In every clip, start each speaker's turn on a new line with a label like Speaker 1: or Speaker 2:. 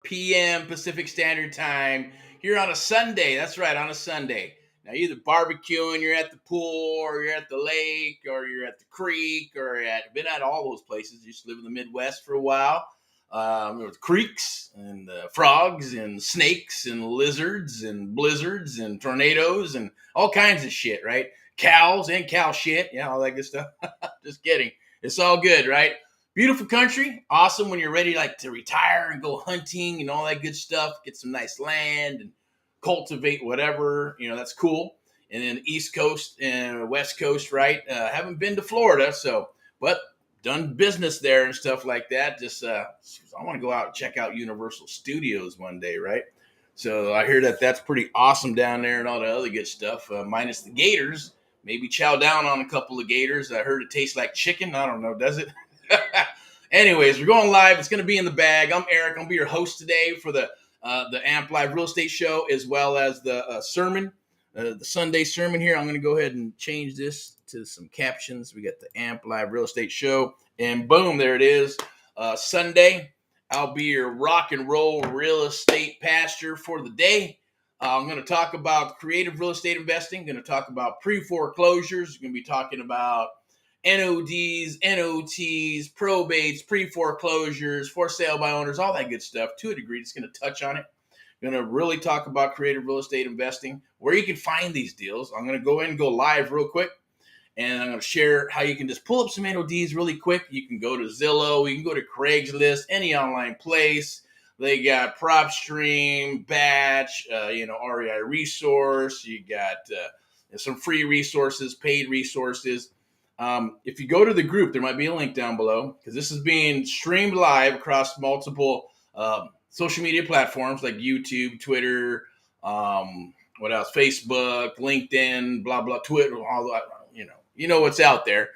Speaker 1: p.m. Pacific Standard Time here on a Sunday. That's right, on a Sunday. Now, either barbecuing, you're at the pool, or you're at the lake, or you're at the creek, or been at all those places. Used to live in the Midwest for a while. There was creeks and frogs and snakes and lizards and blizzards and tornadoes and all kinds of shit, right? Cows and cow shit, all that good stuff. Just kidding. It's all good, right? Beautiful country, awesome when you're ready to retire and go hunting and all that good stuff. Get some nice land and cultivate whatever, that's cool. And then East Coast and West Coast, right? Haven't been to Florida, but done business there and stuff like that. Just I want to go out and check out Universal Studios one day, right? So I hear that's pretty awesome down there and all the other good stuff, minus the gators. Maybe chow down on a couple of gators. I heard it tastes like chicken. I don't know, does it? Anyways, we're going live. It's going to be in the bag. I'm Eric. I'm going to be your host today for the AMP Live Real Estate Show, as well as the sermon, the Sunday sermon here. I'm going to go ahead and change this to some captions. We got the AMP Live Real Estate Show, and boom, there it is. Sunday, I'll be your rock and roll real estate pastor for the day. I'm going to talk about creative real estate investing. Going to talk about pre-foreclosures. Going to be talking about NODs, NOTs, probates, pre-foreclosures, for sale by owners, all that good stuff. To a degree, it's going to touch on it. I'm going to really talk about creative real estate investing, where you can find these deals. I'm going to go in and go live real quick, and I'm going to share how you can just pull up some NODs really quick. You can go to Zillow, you can go to Craigslist, any online place. They got PropStream, Batch, REI Resource. You got some free resources, paid resources. If you go to the group, there might be a link down below, because this is being streamed live across multiple social media platforms like YouTube, Twitter, what else? Facebook, LinkedIn, blah, blah, Twitter, all that, you know what's out there.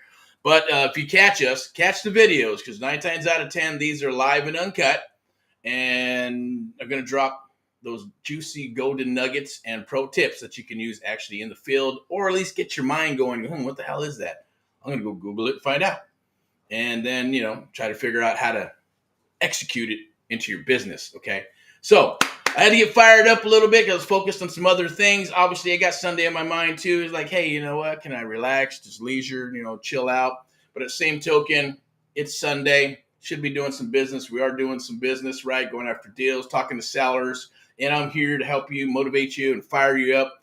Speaker 1: But if you catch the videos, because 9 times out of 10, these are live and uncut, and I'm going to drop those juicy golden nuggets and pro tips that you can use actually in the field, or at least get your mind going, what the hell is that? I'm going to go Google it and find out. And then, try to figure out how to execute it into your business, okay? So I had to get fired up a little bit because I was focused on some other things. Obviously, I got Sunday on my mind too. It's like, hey, you know what? Can I relax, just leisure, chill out? But at the same token, it's Sunday. Should be doing some business. We are doing some business, right? Going after deals, talking to sellers. And I'm here to help you, motivate you, and fire you up.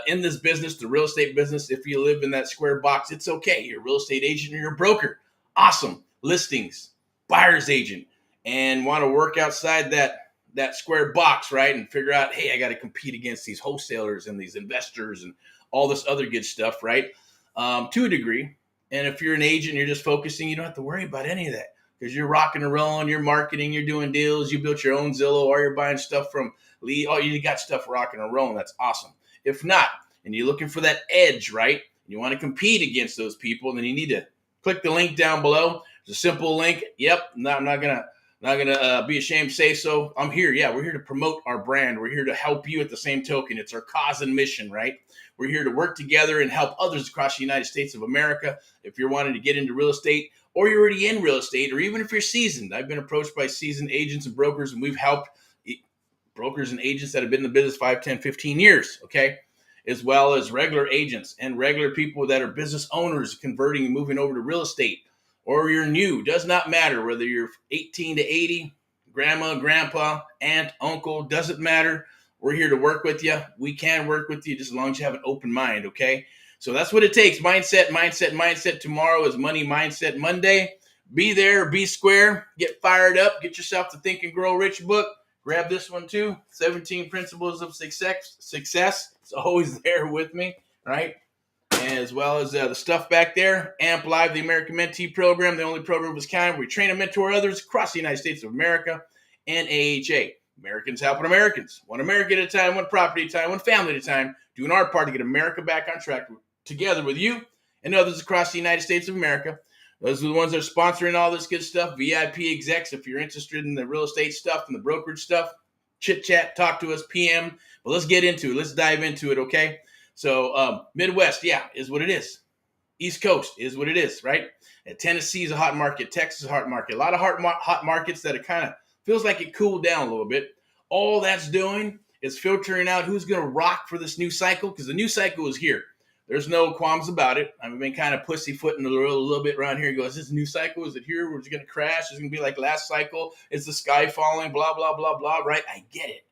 Speaker 1: In this business, the real estate business, if you live in that square box, it's okay. You're a real estate agent or you're a broker. Awesome. Listings, buyer's agent, and want to work outside that square box, right? And figure out, hey, I got to compete against these wholesalers and these investors and all this other good stuff, right? To a degree. And if you're an agent, you're just focusing, you don't have to worry about any of that, because you're rocking and rolling, you're marketing, you're doing deals, you built your own Zillow, or you're buying stuff from Lee. Oh, you got stuff rocking and rolling. That's awesome. If not, and you're looking for that edge, right? You want to compete against those people, then you need to click the link down below. It's a simple link. Yep, I'm not gonna be ashamed to say so. I'm here. Yeah, we're here to promote our brand. We're here to help you at the same token. It's our cause and mission, right? We're here to work together and help others across the United States of America. If you're wanting to get into real estate, or you're already in real estate, or even if you're seasoned, I've been approached by seasoned agents and brokers, and we've helped brokers and agents that have been in the business 5, 10, 15 years, okay? As well as regular agents and regular people that are business owners converting and moving over to real estate, or you're new. Does not matter whether you're 18 to 80, grandma, grandpa, aunt, uncle, doesn't matter. We're here to work with you. We can work with you just as long as you have an open mind, okay? So that's what it takes. Mindset. Tomorrow is Money Mindset Monday. Be there, be square, get fired up, get yourself the Think and Grow Rich book. Grab this one too, 17 Principles of Success. It's always there with me, right? As well as the stuff back there. AMP Live, the American Mentee Program, the only program of its kind where we train and mentor others across the United States of America. And AHA, Americans Helping Americans. One America at a time, one property at a time, one family at a time, doing our part to get America back on track together with you and others across the United States of America. Those are the ones that are sponsoring all this good stuff. VIP execs, if you're interested in the real estate stuff and the brokerage stuff, chit chat, talk to us, PM. But let's get into it. Let's dive into it, okay? So Midwest, is what it is. East Coast is what it is, right? And Tennessee is a hot market. Texas is a hot market. A lot of hot markets that are kind of Feels like it cooled down a little bit. All that's doing is filtering out who's going to rock for this new cycle, because the new cycle is here. There's no qualms about it. I've been kind of pussyfooting a little bit around here. Goes, is this a new cycle? Is it here? We're just going to crash? Is it going to be like last cycle? Is the sky falling? Blah, blah, blah, blah, right? I get it.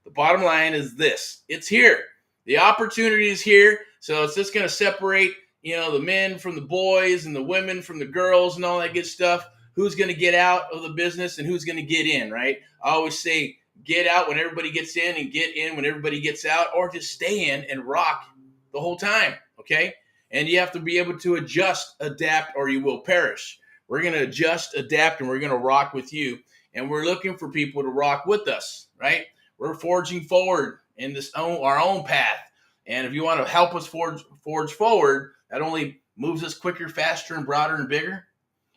Speaker 1: The bottom line is this. It's here. The opportunity is here. So it's just going to separate, the men from the boys and the women from the girls and all that good stuff. Who's going to get out of the business and who's going to get in, right? I always say get out when everybody gets in and get in when everybody gets out, or just stay in and rock the whole time, okay? And you have to be able to adjust, adapt, or you will perish. We're going to adjust, adapt, and we're going to rock with you. And we're looking for people to rock with us, right? We're forging forward in our own path. And if you want to help us forge forward, that only moves us quicker, faster, and broader and bigger.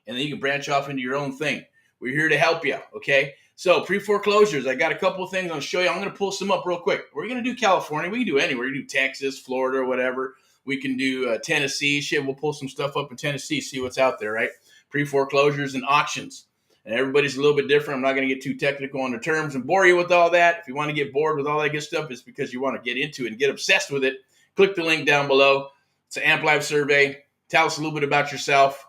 Speaker 1: And then you can branch off into your own thing. We're here to help you, okay? So pre-foreclosures, I got a couple of things I'm going to show you. I'm going to pull some up real quick. We're going to do California. We can do anywhere. We can do Texas, Florida, or whatever. We can do Tennessee. Shit, we'll pull some stuff up in Tennessee, see what's out there, right? Pre-foreclosures and auctions. And everybody's a little bit different. I'm not going to get too technical on the terms and bore you with all that. If you want to get bored with all that good stuff, it's because you want to get into it and get obsessed with it. Click the link down below. It's an Amp Live survey. Tell us a little bit about yourself,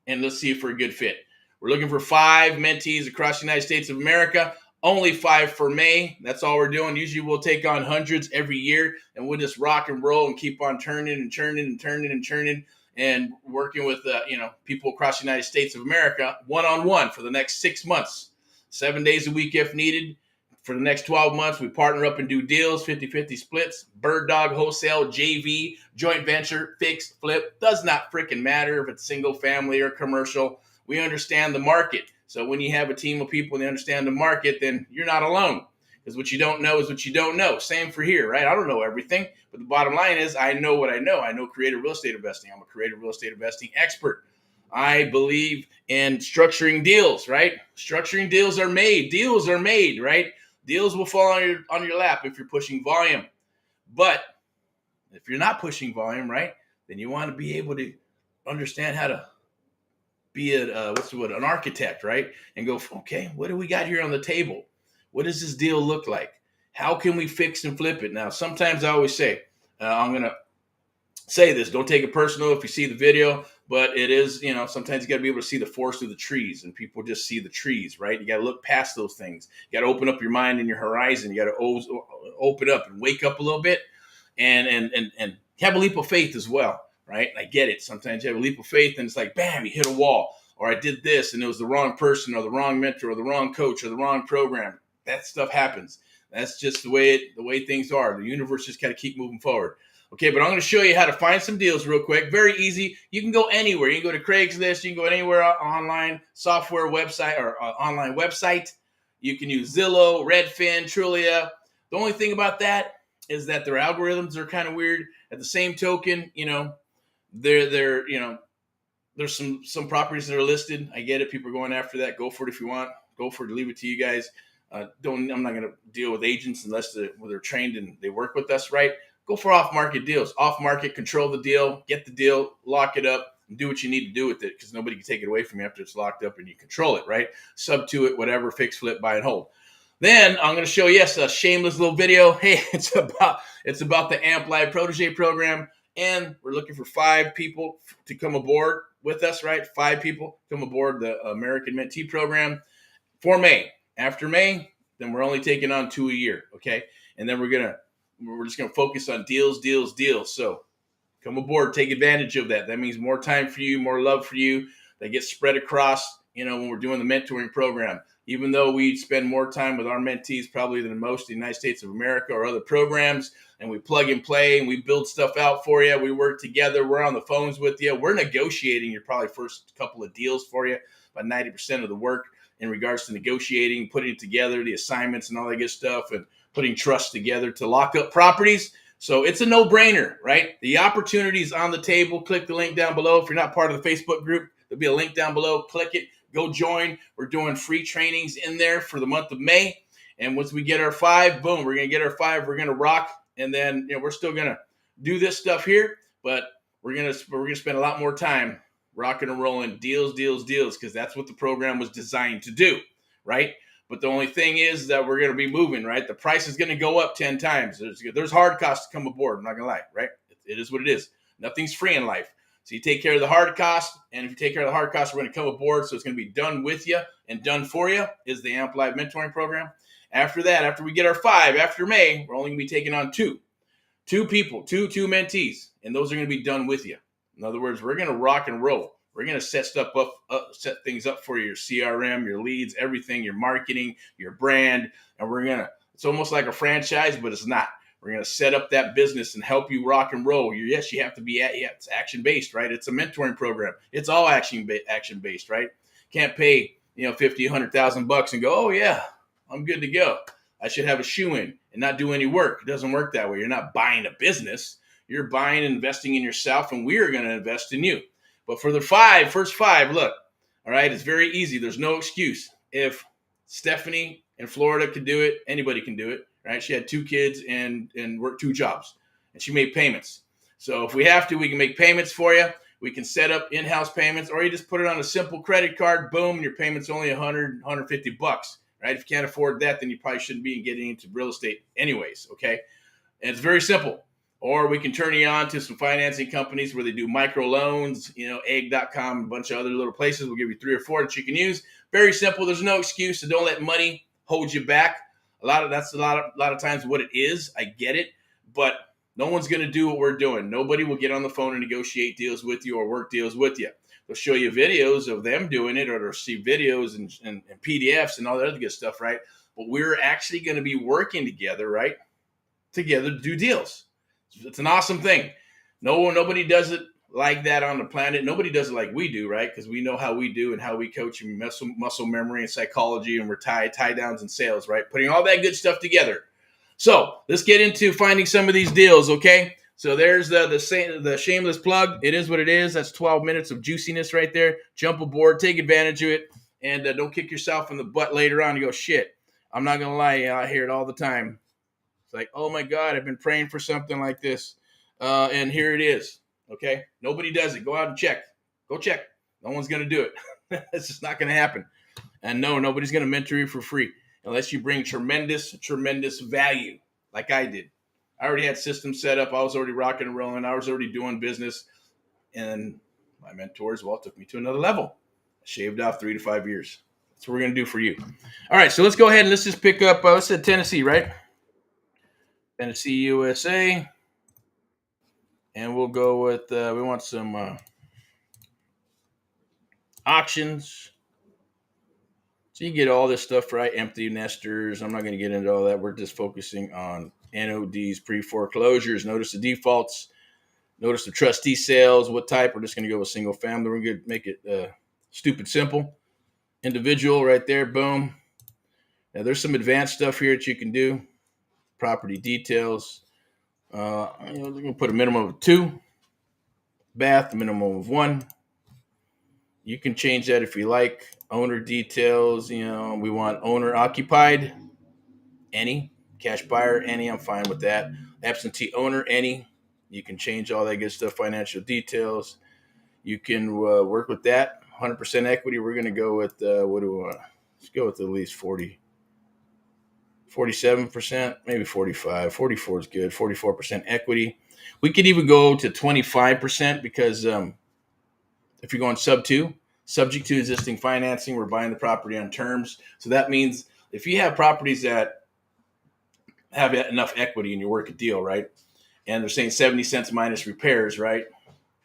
Speaker 1: and let's see if we're a good fit. We're looking for 5 mentees across the United States of America. Only 5 for May. That's all we're doing. Usually we'll take on hundreds every year, and we'll just rock and roll and keep on turning and churning and turning and churning and working with people across the United States of America one-on-one for the next 6 months, 7 days a week if needed. For the next 12 months, we partner up and do deals, 50-50 splits, bird dog, wholesale, JV, joint venture, fixed, flip. Does not freaking matter if it's single family or commercial. We understand the market. So when you have a team of people and they understand the market, then you're not alone. Because what you don't know is what you don't know. Same for here, right? I don't know everything. But the bottom line is I know what I know. I know creative real estate investing. I'm a creative real estate investing expert. I believe in structuring deals, right? Structuring deals are made. Deals are made, right? Deals will fall on your lap if you're pushing volume. But if you're not pushing volume, right, then you want to be able to understand how to be an architect, right? And go, okay, what do we got here on the table? What does this deal look like? How can we fix and flip it? Now, sometimes I always say, I'm going to say this, don't take it personal if you see the video, but it is, sometimes you got to be able to see the forest of the trees, and people just see the trees, right? You got to look past those things. You got to open up your mind and your horizon. You got to open up and wake up a little bit and have a leap of faith as well, right? I get it. Sometimes you have a leap of faith and it's like, bam, you hit a wall, or I did this and it was the wrong person or the wrong mentor or the wrong coach or the wrong program. That stuff happens. That's just the way things are. The universe just got to keep moving forward. Okay, but I'm going to show you how to find some deals real quick. Very easy. You can go anywhere. You can go to Craigslist. You can go anywhere online software website or online website. You can use Zillow, Redfin, Trulia. The only thing about that is that their algorithms are kind of weird. At the same token, there's some properties that are listed. I get it. People are going after that. Go for it if you want. Go for it. Leave it to you guys. I'm not going to deal with agents unless they're trained and they work with us, right? Go for off-market deals. Off-market, control the deal, get the deal, lock it up, and do what you need to do with it, because nobody can take it away from you after it's locked up and you control it, right? Sub to it, whatever, fix, flip, buy, and hold. Then I'm going to show you a shameless little video. Hey, it's about the Amp Live Protege program, and we're looking for 5 people to come aboard with us, right? 5 people come aboard the American Mentee program for May. After May, then we're only taking on 2 a year, okay? And then we're just going to focus on deals. So come aboard, take advantage of that. That means more time for you, more love for you. That gets spread across, when we're doing the mentoring program. Even though we spend more time with our mentees probably than most in the United States of America or other programs, and we plug and play and we build stuff out for you. We work together. We're on the phones with you. We're negotiating your probably first couple of deals for you, about 90% of the work in regards to negotiating, putting it together, the assignments and all that good stuff, and putting trust together to lock up properties. So it's a no-brainer, right? The opportunity is on the table. Click the link down below. If you're not part of the Facebook group, there'll be a link down below. Click it. Go join. We're doing free trainings in there for the month of May. And once we get our 5, boom, we're going to get our 5. We're going to rock. And then we're still going to do this stuff here, but we're going to spend a lot more time rocking and rolling deals, because that's what the program was designed to do, right? But the only thing is that we're going to be moving, right? The price is going to go up 10 times. There's hard costs to come aboard. I'm not going to lie, right? It is what it is. Nothing's free in life. So you take care of the hard cost, and if you take care of the hard cost, we're going to come aboard. So it's going to be done with you and done for you is the Amp Live Mentoring Program. After that, after we get our 5, after May, we're only going to be taking on 2 people, two mentees, and those are going to be done with you. In other words, we're going to rock and roll. We're going to set stuff up, set things up for your CRM, your leads, everything, your marketing, your brand, and we're going to. It's almost like a franchise, but it's not. We're going to set up that business and help you rock and roll. Yes, you have to be it's action based, right? It's a mentoring program. It's all action based, right? Can't pay $50,000, $100,000 and go, oh yeah, I'm good to go. I should have a shoe in and not do any work. It doesn't work that way. You're not buying a business. You're buying and investing in yourself, and we are going to invest in you. But for the first 5, look, all right, it's very easy. There's no excuse. If Stephanie in Florida could do it, anybody can do it, right? She had 2 kids and worked 2 jobs, and she made payments. So if we have to, we can make payments for you. We can set up in-house payments, or you just put it on a simple credit card, boom, and your payment's only $100, $150, right? If you can't afford that, then you probably shouldn't be getting into real estate anyways, okay? And it's very simple. Or we can turn you on to some financing companies where they do micro loans, egg.com, a bunch of other little places. We'll give you 3 or 4 that you can use. Very simple. There's no excuse. So don't let money hold you back. That's a lot of times what it is. I get it, but no one's going to do what we're doing. Nobody will get on the phone and negotiate deals with you or work deals with you. They'll show you videos of them doing it, or they'll see videos and PDFs and all that other good stuff, right? But we're actually going to be working together, right? Together to do deals. It's an awesome thing. Nobody does it like that on the planet. Nobody does it like we do, right? Because we know how we do and how we coach and muscle memory and psychology, and we're tie downs and sales, right? Putting all that good stuff together. So let's get into finding some of these deals, okay? So there's the shameless plug. It is what it is. That's 12 minutes of juiciness right there. Jump aboard, take advantage of it, and don't kick yourself in the butt later on. You go, shit, I'm not going to lie. I hear it all the time. It's like, oh my God, I've been praying for something like this. And here it is. Okay. Nobody does it. Go out and check. Go check. No one's going to do it. It's just not going to happen. And no, nobody's going to mentor you for free unless you bring tremendous value like I did. I already had systems set up. I was already rocking and rolling. I was already doing business. And my mentors, took me to another level. I shaved off 3 to 5 years. That's what we're going to do for you. All right. So let's go ahead and let's just pick up, let's say Tennessee, right? Tennessee, USA, and we'll go with, we want some auctions. So you get all this stuff, right? Empty nesters. I'm not going to get into all that. We're just focusing on NODs, pre-foreclosures. Notice the defaults. Notice the trustee sales. What type? We're just going to go with single family. We're going to make it stupid simple. Individual right there. Boom. Now there's some advanced stuff here that you can do. Property details. We're going to put a minimum of 2. Bath, a minimum of 1. You can change that if you like. Owner details, we want owner occupied, any. Cash buyer, any. I'm fine with that. Absentee owner, any. You can change all that good stuff. Financial details. You can work with that. 100% equity. We're going to go with, what do we want? Let's go with at least 47%, maybe 45. 44 is good. 44% equity. We could even go to 25% because if you're going sub 2, subject to existing financing, we're buying the property on terms. So that means if you have properties that have enough equity and you work a deal, right, and they're saying 70 cents minus repairs, right,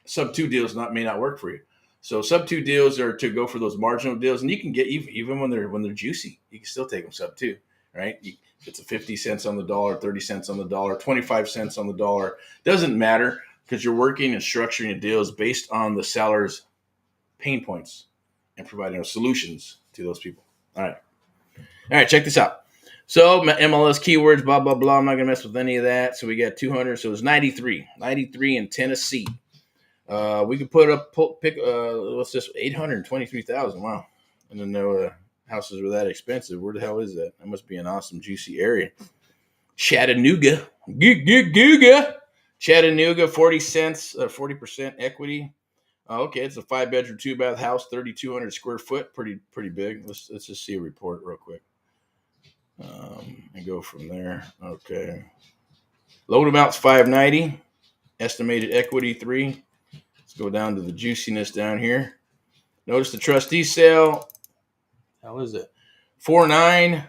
Speaker 1: sub 2 deals may not work for you. So sub 2 deals are to go for those marginal deals, and you can get even when they're juicy, you can still take them sub 2, right? It's a 50 cents on the dollar, 30 cents on the dollar, 25 cents on the dollar. Doesn't matter because you're working and structuring your deals based on the seller's pain points and providing solutions to those people. All right, check this out. So MLS keywords, blah, blah, blah. I'm not going to mess with any of that. So we got 200. So it's 93 in Tennessee. We could pick what's this? 823,000. Wow. I didn't know houses were that expensive. Where the hell is that? That must be an awesome, juicy area. Chattanooga. Chattanooga, 40 cents, 40% equity. Okay, it's a 5-bedroom, 2-bath house, 3,200 square foot. Pretty big. Let's just see a report real quick. And go from there. Okay. Load amount's 590. Estimated equity 3. Let's go down to the juiciness down here. Notice the trustee sale. How is it? 4/9,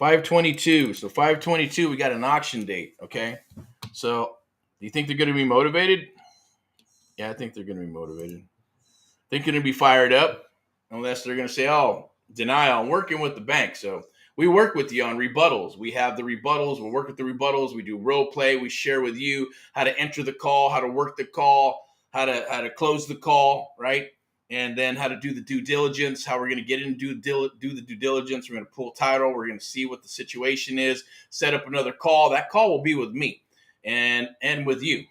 Speaker 1: 5/22. So 5/22, we got an auction date. Okay. So do you think they're going to be motivated? Yeah, I think they're going to be motivated. They're going to be fired up unless they're going to say, oh, denial. I'm working with the bank. So we work with you on rebuttals. We have the rebuttals. We'll work with the rebuttals. We do role play. We share with you how to enter the call, how to work the call, how to close the call, right? And then how to do the due diligence, how we're going to get in do the due diligence. We're going to pull title. We're going to see what the situation is, set up another call. That call will be with me and with you.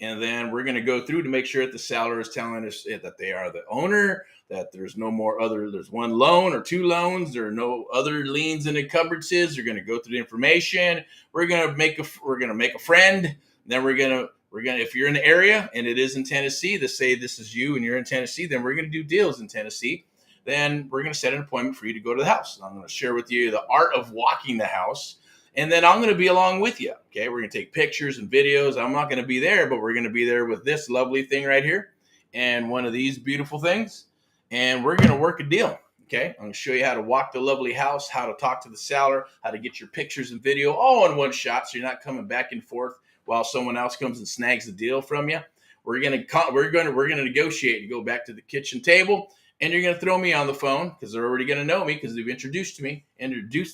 Speaker 1: And then we're going to go through to make sure that the seller is telling us that they are the owner, that there's no more there's one loan or two loans, there are no other liens and encumbrances. They're going to go through the information. We're going to make a friend. Then we're going to, if you're in the area and it is in Tennessee, to say this is you and you're in Tennessee, then we're going to do deals in Tennessee. Then we're going to set an appointment for you to go to the house. I'm going to share with you the art of walking the house. And then I'm going to be along with you. Okay. We're going to take pictures and videos. I'm not going to be there, but we're going to be there with this lovely thing right here and one of these beautiful things. And we're going to work a deal. Okay. I'm going to show you how to walk the lovely house, how to talk to the seller, how to get your pictures and video all in one shot. So you're not coming back and forth while someone else comes and snags the deal from you. We're going to negotiate and go back to the kitchen table. And you're going to throw me on the phone because they're already going to know me because they've introduced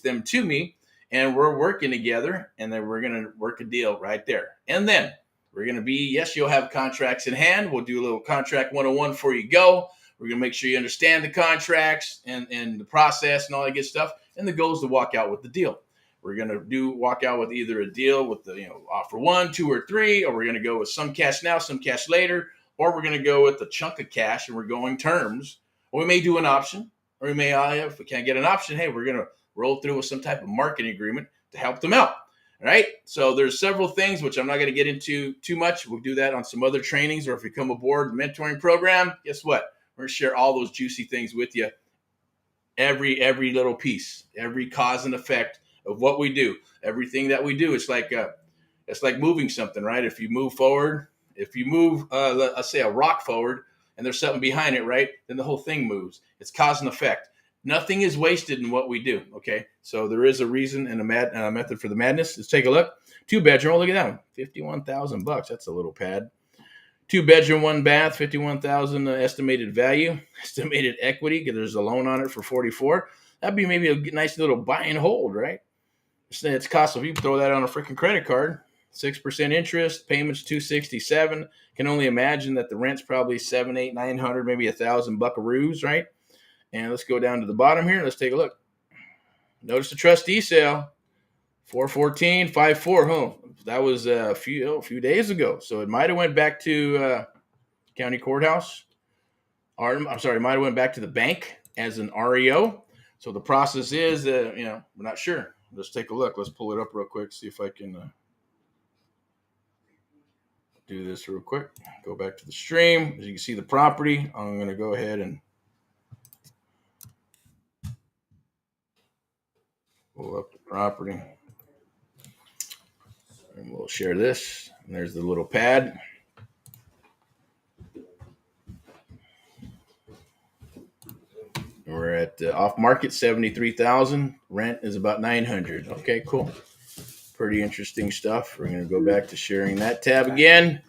Speaker 1: them to me. And we're working together, and then we're going to work a deal right there. And then we're going to yes, you'll have contracts in hand. We'll do a little contract 101 before you go. We're going to make sure you understand the contracts and the process and all that good stuff. And the goal is to walk out with the deal. We're going to walk out with either a deal with the offer 1, 2, or 3, or we're going to go with some cash now, some cash later, or we're going to go with a chunk of cash and we're going terms. Or we may do an option, or we may, if we can't get an option, hey, we're going to roll through with some type of marketing agreement to help them out. All right. So there's several things which I'm not going to get into too much. We'll do that on some other trainings, or if you come aboard the mentoring program, guess what? We're going to share all those juicy things with you. Every little piece, every cause and effect of what we do, everything that we do. It's like moving something, right? If you move forward, let's say a rock forward and there's something behind it, right? Then the whole thing moves. It's cause and effect. Nothing is wasted in what we do. Okay. So there is a reason and a method for the madness. Let's take a look. 2-bedroom. Look at that one. $51,000. That's a little pad. 2-bedroom, 1 bath, $51,000 estimated value, estimated equity, because there's a loan on it for 44. That'd be maybe a nice little buy and hold, right? It's cost if you throw that on a freaking credit card, 6% interest, payments $267. Can only imagine that the rent's probably $700, $800, $900, maybe $1,000 buckaroos, right? And let's go down to the bottom here. Let's take a look. Notice the trustee sale, 4/14/54. Huh? That was a few days ago. So it might have went back to county courthouse. Or I'm sorry, it might have went back to the bank as an REO. So the process is, we're not sure. Let's take a look. Let's pull it up real quick. See if I can do this real quick. Go back to the stream. As you can see the property, I'm going to go ahead and pull up the property. And we'll share this. And there's the little pad. We're at off market 73,000. Rent is about 900. Okay, cool. Pretty interesting stuff. We're going to go back to sharing that tab again.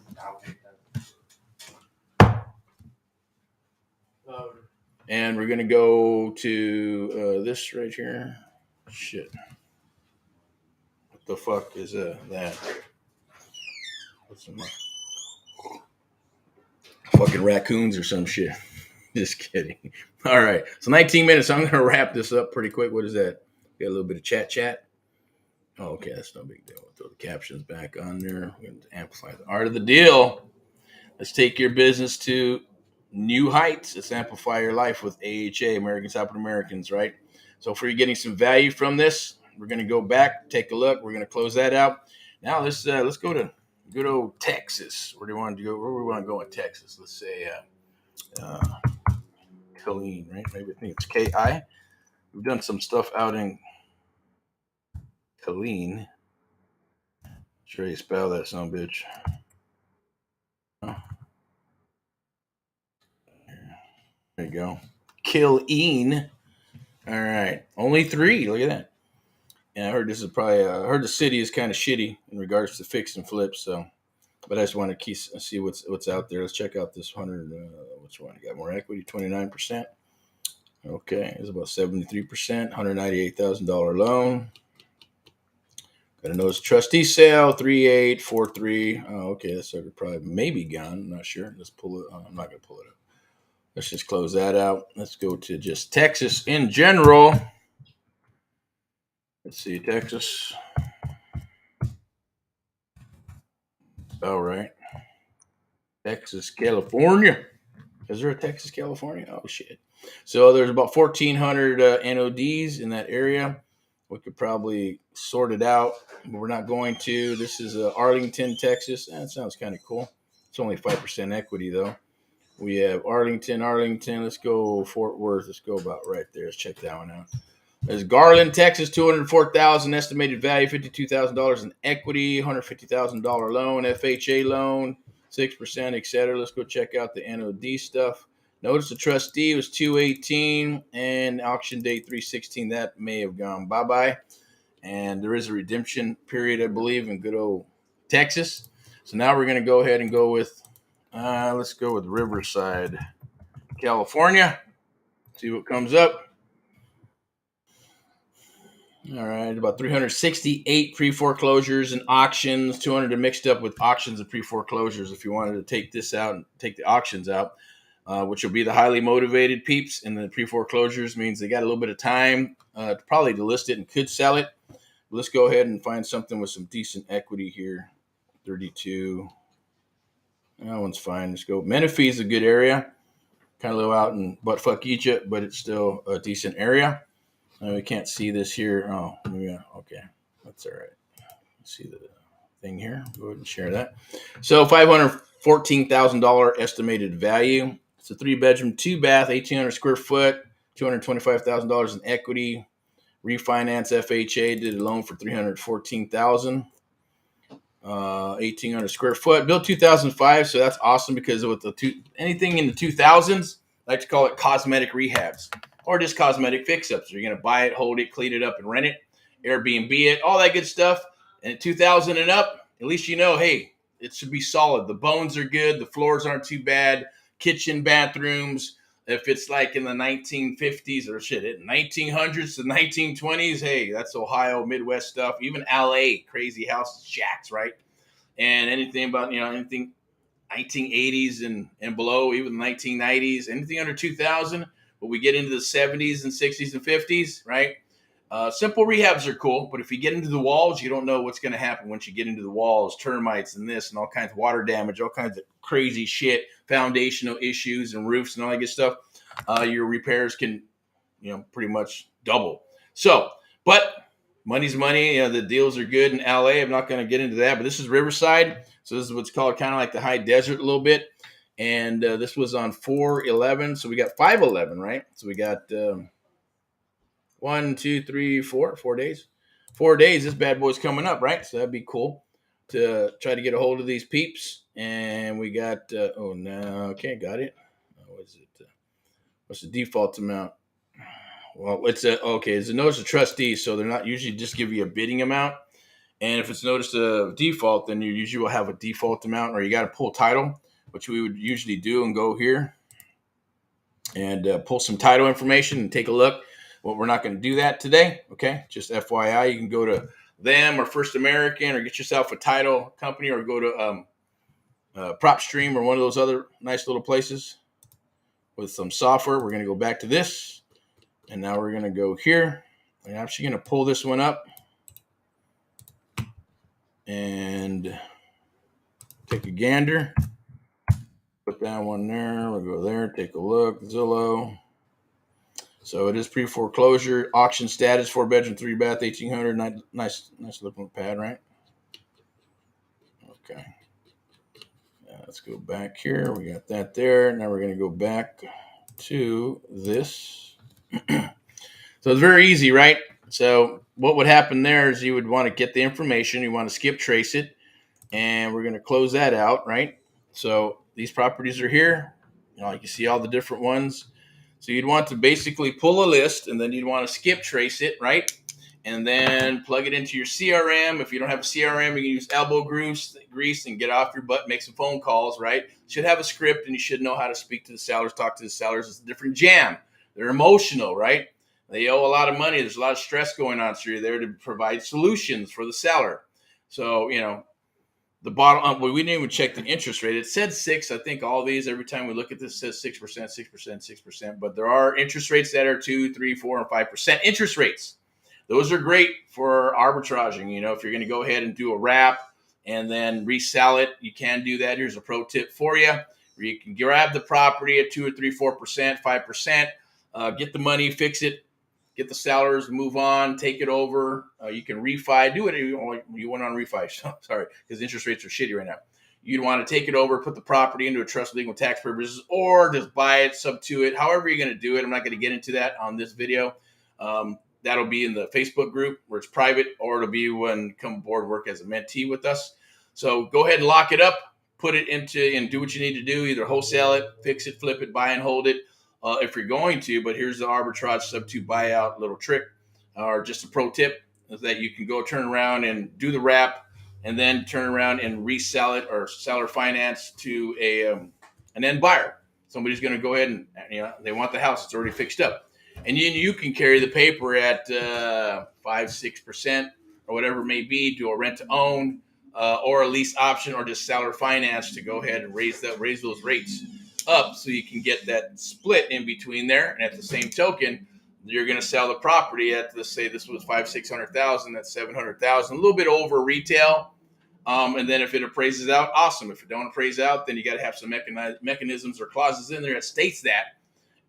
Speaker 1: And we're going to go to this right here. Shit. What the fuck is that? What's in my fucking raccoons or some shit? Just kidding. All right. So 19 minutes. I'm going to wrap this up pretty quick. What is that? Got a little bit of chat. Oh, okay. That's no big deal. We'll throw the captions back on there. We're going to amplify the art of the deal. Let's take your business to new heights. Let's amplify your life with AHA, Americans Helping Americans, right? So if you're getting some value from this, we're going to go back, take a look. We're going to close that out. Now let's go to good old Texas. Where do we want to go? Where do we want to go in Texas? Let's say Killeen, right? Maybe I think it's KI. We've done some stuff out in Colleen. Sure you spell that son of a bitch. Oh, there you go. Killeen. All right. Only 3. Look at that. Yeah, I heard this is probably. I heard the city is kind of shitty in regards to fix and flips. So, but I just want to see what's out there. Let's check out this 100. Which one? You got more equity? 29%. Okay, it's about 73%. $198,000 loan. Got a notice trustee sale 3843. Oh, okay, that's probably maybe gone. I'm not sure. Let's pull it. I'm not gonna pull it up. Let's just close that out. Let's go to just Texas in general. Let's see, Texas. All right. Texas, California. Is there a Texas, California? Oh, shit. So there's about 1,400 NODs in that area. We could probably sort it out, but we're not going to. This is Arlington, Texas. That sounds kind of cool. It's only 5% equity, though. We have Arlington. Let's go Fort Worth. Let's go about right there. Let's check that one out. There's Garland, Texas, $204,000 estimated value, $52,000 in equity, $150,000 loan, FHA loan, 6%, etc. Let's go check out the NOD stuff. Notice the trustee was 218 and auction date 316. That may have gone bye-bye. And there is a redemption period, I believe, in good old Texas. So now we're going to go ahead and go with, let's go with Riverside, California. See what comes up. All right, about 368 pre-foreclosures and auctions, 200 are mixed up with auctions and pre-foreclosures. If you wanted to take this out and take the auctions out, which will be the highly motivated peeps, and the pre-foreclosures means they got a little bit of time probably to list it and could sell it. Let's go ahead and find something with some decent equity here. 32. That one's fine. Let's go. Menifee is a good area. Kind of low out in buttfuck Egypt, but it's still a decent area. We can't see this here. Oh, yeah. Okay. That's all right. Let's see the thing here. Go ahead and share that. So $514,000 estimated value. It's a 3-bedroom, 2-bath, 1,800 square foot, $225,000 in equity. Refinance FHA did a loan for $314,000. 1,800 square foot. Built 2005, so that's awesome because with anything in the 2000s, I like to call it cosmetic rehabs or just cosmetic fix-ups. You're going to buy it, hold it, clean it up, and rent it, Airbnb it, all that good stuff. And at 2000 and up, at least you know, hey, it should be solid. The bones are good. The floors aren't too bad. Kitchen, bathrooms. If it's like in the 1950s or 1900s to 1920s, hey, that's Ohio, Midwest stuff. Even LA, crazy houses, shacks, right? And anything about, anything 1980s and below, even 1990s, anything under 2000. But we get into the 70s and 60s and 50s, right? Simple rehabs are cool, but if you get into the walls, you don't know what's going to happen once you get into the walls, termites and this and all kinds of water damage, all kinds of crazy shit, foundational issues and roofs and all that good stuff. Your repairs can, pretty much double. So, but money's money. The deals are good in LA. I'm not going to get into that, but this is Riverside. So this is what's called kind of like the high desert a little bit. And this was on 4/11. So we got 5/11, right? So we got 1, 2, 3, 4 days. 4 days. This bad boy's coming up, right? So that'd be cool to try to get a hold of these peeps. And we got, okay, got it. What is it? What's the default amount? Well, it's a notice of trustee, so they're not usually just give you a bidding amount. And if it's notice of default, then you usually will have a default amount, or you got to pull title, which we would usually do and go here and pull some title information and take a look. Well, we're not going to do that today, okay? Just FYI, you can go to them or First American or get yourself a title company or go to PropStream or one of those other nice little places with some software. We're going to go back to this, and now we're going to go here. I'm actually going to pull this one up and take a gander. Put that one there. We'll go there, take a look. Zillow. So it is pre-foreclosure, auction status, 4-bedroom, 3-bath, 1,800. Nice looking pad, right? Okay. Let's go back here. We got that there. Now we're going to go back to this. So it's very easy, right? So what would happen there is you would want to get the information, you want to skip trace it, and we're going to close that out, right? So these properties are here. You can see all the different ones. So you'd want to basically pull a list, and then you'd want to skip trace it, right? And then plug it into your CRM. If you don't have a CRM, you can use elbow grease and get off your butt, make some phone calls, right? You should have a script, and you should know how to speak to the sellers, talk to the sellers. It's a different jam. They're emotional, right? They owe a lot of money. There's a lot of stress going on. So you're there to provide solutions for the seller. So, the bottom, we didn't even check the interest rate. It said 6. I think all these, every time we look at this, it says 6%, 6%, 6%. But there are interest rates that are 2, 3, 4, and 5% interest rates. Those are great for arbitraging. If you're going to go ahead and do a wrap and then resell it, you can do that. Here's a pro tip for you. Where you can grab the property at 2 or 3, 4%, 5%, get the money, fix it, get the sellers, move on, take it over. You can refi, do it. You went on refi, sorry, because interest rates are shitty right now. You'd want to take it over, put the property into a trust legal tax purposes, or just buy it, sub to it, however you're going to do it. I'm not going to get into that on this video. That'll be in the Facebook group where it's private, or it'll be when you come aboard, work as a mentee with us. So go ahead and lock it up, put it into, and do what you need to do. Either wholesale it, fix it, flip it, buy and hold it. If you're going to, but here's the arbitrage sub to buyout little trick, or just a pro tip, is that you can go turn around and do the wrap, and then turn around and resell it or seller finance to an end buyer. Somebody's going to go ahead and they want the house; it's already fixed up, and you can carry the paper at 5-6% or whatever it may be, do a rent to own or a lease option, or just seller finance to go ahead and raise those rates up so you can get that split in between there. And at the same token, you're going to sell the property at, let's say this was 500,000-600,000, that's 700,000, a little bit over retail. And then if it appraises out, awesome. If it don't appraise out, then you got to have some mechanisms or clauses in there that states that,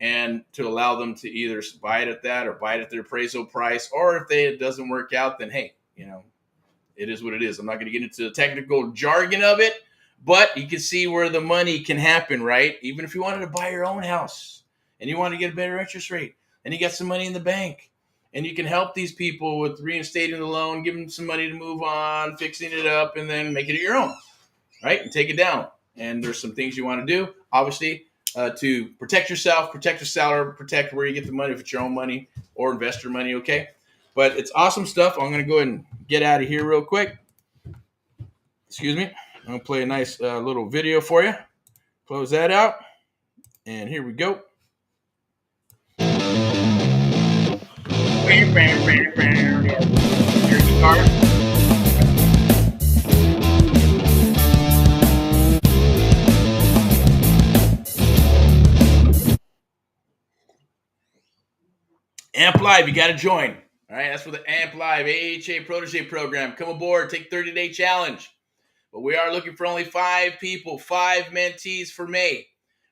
Speaker 1: and to allow them to either buy it at that or buy it at their appraisal price. Or if it doesn't work out, then hey, it is what it is. I'm not going to get into the technical jargon of it, but you can see where the money can happen, right? Even if you wanted to buy your own house and you want to get a better interest rate and you got some money in the bank, and you can help these people with reinstating the loan, giving them some money to move on, fixing it up, and then making it your own, right? And take it down. And there's some things you want to do, obviously, to protect yourself, protect your seller, protect where you get the money, if it's your own money or investor money, okay? But it's awesome stuff. I'm going to go ahead and get out of here real quick. Excuse me. I'm going to play a nice little video for you. Close that out. And here we go. Your guitar. Amp Live, you got to join. All right, that's for the Amp Live AHA Protege program. Come aboard, take 30-day challenge. But we are looking for only 5 people, 5 mentees for May.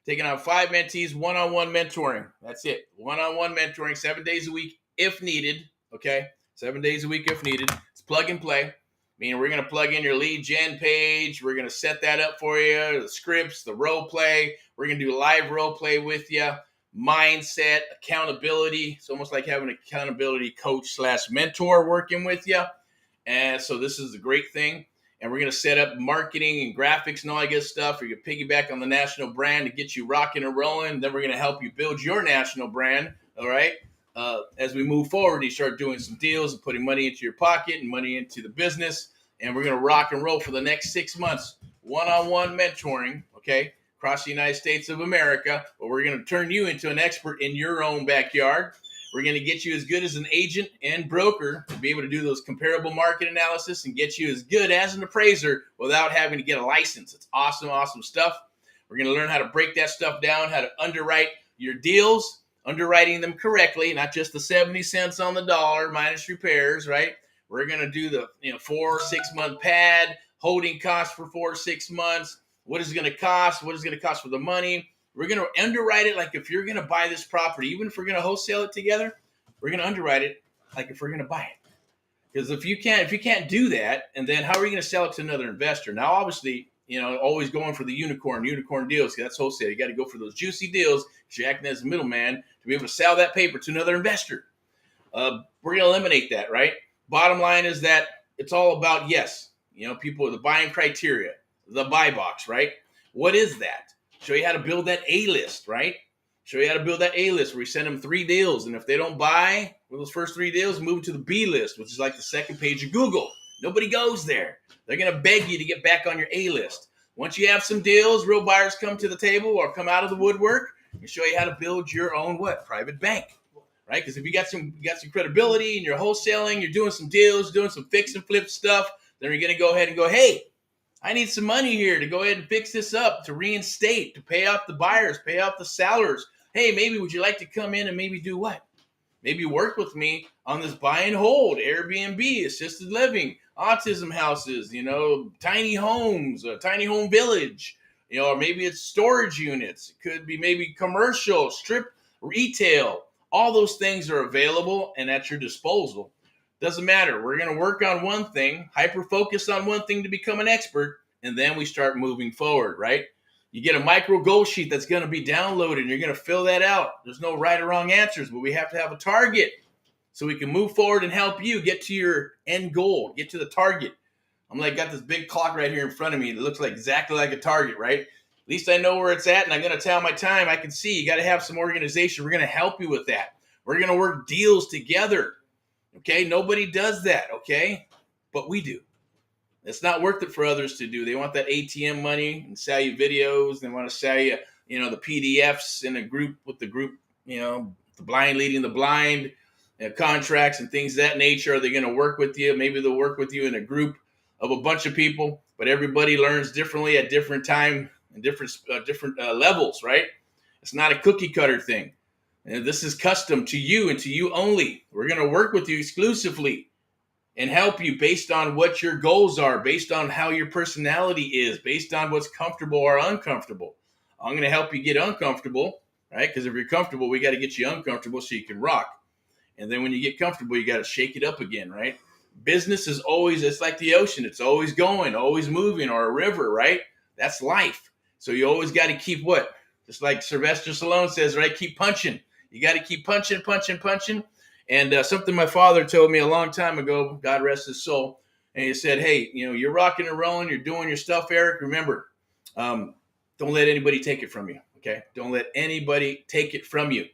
Speaker 1: Taking on 5 mentees, one-on-one mentoring. That's it. One-on-one mentoring, 7 days a week if needed. Okay? 7 days a week if needed. It's plug and play. Meaning we're going to plug in your lead gen page. We're going to set that up for you, the scripts, the role play. We're going to do live role play with you. Mindset, accountability. It's almost like having an accountability coach / mentor working with you. And so this is a great thing. And we're going to set up marketing and graphics and all that good stuff. We're going to piggyback on the national brand to get you rocking and rolling. Then we're going to help you build your national brand. All right. As we move forward, you start doing some deals and putting money into your pocket and money into the business. And we're going to rock and roll for the next 6 months. One-on-one mentoring. Okay. Across the United States of America. But we're going to turn you into an expert in your own backyard. We're going to get you as good as an agent and broker to be able to do those comparable market analysis and get you as good as an appraiser without having to get a license. It's awesome, awesome stuff. We're going to learn how to break that stuff down, how to underwrite your deals, underwriting them correctly, not just the 70 cents on the dollar minus repairs, right? We're going to do the 4 or 6 month pad, holding costs for 4 or 6 months. What is it going to cost? What is it going to cost for the money? We're going to underwrite it like if you're going to buy this property, even if we're going to wholesale it together, we're going to underwrite it like if we're going to buy it. Because if you can't do that, and then how are you going to sell it to another investor? Now, obviously, always going for the unicorn deals. That's wholesale. You got to go for those juicy deals because you're acting as a middleman to be able to sell that paper to another investor. We're going to eliminate that, right? Bottom line is that it's all about yes. People, the buying criteria, the buy box, right? What is that? Show you how to build that A list, right? Show you how to build that A list where we send them 3 deals. And if they don't buy with those first 3 deals, move to the B list, which is like the second page of Google. Nobody goes there. They're going to beg you to get back on your A list. Once you have some deals, real buyers come to the table or come out of the woodwork and show you how to build your own private bank, right? Because if you got some credibility and you're wholesaling, you're doing some deals, doing some fix and flip stuff, then you're going to go ahead and go, hey, I need some money here to go ahead and fix this up, to reinstate, to pay off the buyers, pay off the sellers. Hey, maybe would you like to come in and maybe do what? Maybe work with me on this buy and hold, Airbnb, assisted living, autism houses, tiny homes, a tiny home village, or maybe it's storage units. It could be maybe commercial, strip retail. All those things are available and at your disposal. Doesn't matter. We're going to work on one thing, hyper focus on one thing to become an expert, and then we start moving forward, right? You get a micro goal sheet that's going to be downloaded, and you're going to fill that out. There's no right or wrong answers, but we have to have a target so we can move forward and help you get to your end goal, get to the target. I'm got this big clock right here in front of me that looks exactly like a target, right? At least I know where it's at, and I'm going to tell my time. I can see you got to have some organization. We're going to help you with that. We're going to work deals together. Okay, nobody does that, okay? But we do. It's not worth it for others to do. They want that ATM money and sell you videos. They want to sell you, the PDFs in a group with the group, the blind leading the blind, contracts and things of that nature. Are they going to work with you? Maybe they'll work with you in a group of a bunch of people, but everybody learns differently at different time and different levels, right? It's not a cookie cutter thing. And this is custom to you and to you only. We're going to work with you exclusively and help you based on what your goals are, based on how your personality is, based on what's comfortable or uncomfortable. I'm going to help you get uncomfortable, right? Because if you're comfortable, we got to get you uncomfortable so you can rock. And then when you get comfortable, you got to shake it up again, right? Business is always, it's like the ocean. It's always going, always moving, or a river, right? That's life. So you always got to keep what? Just like Sylvester Stallone says, right? Keep punching. You got to keep punching. And something my father told me a long time ago, God rest his soul, and he said, hey, you're rocking and rolling, you're doing your stuff, Eric. Remember, don't let anybody take it from you, okay? Don't let anybody take it from you.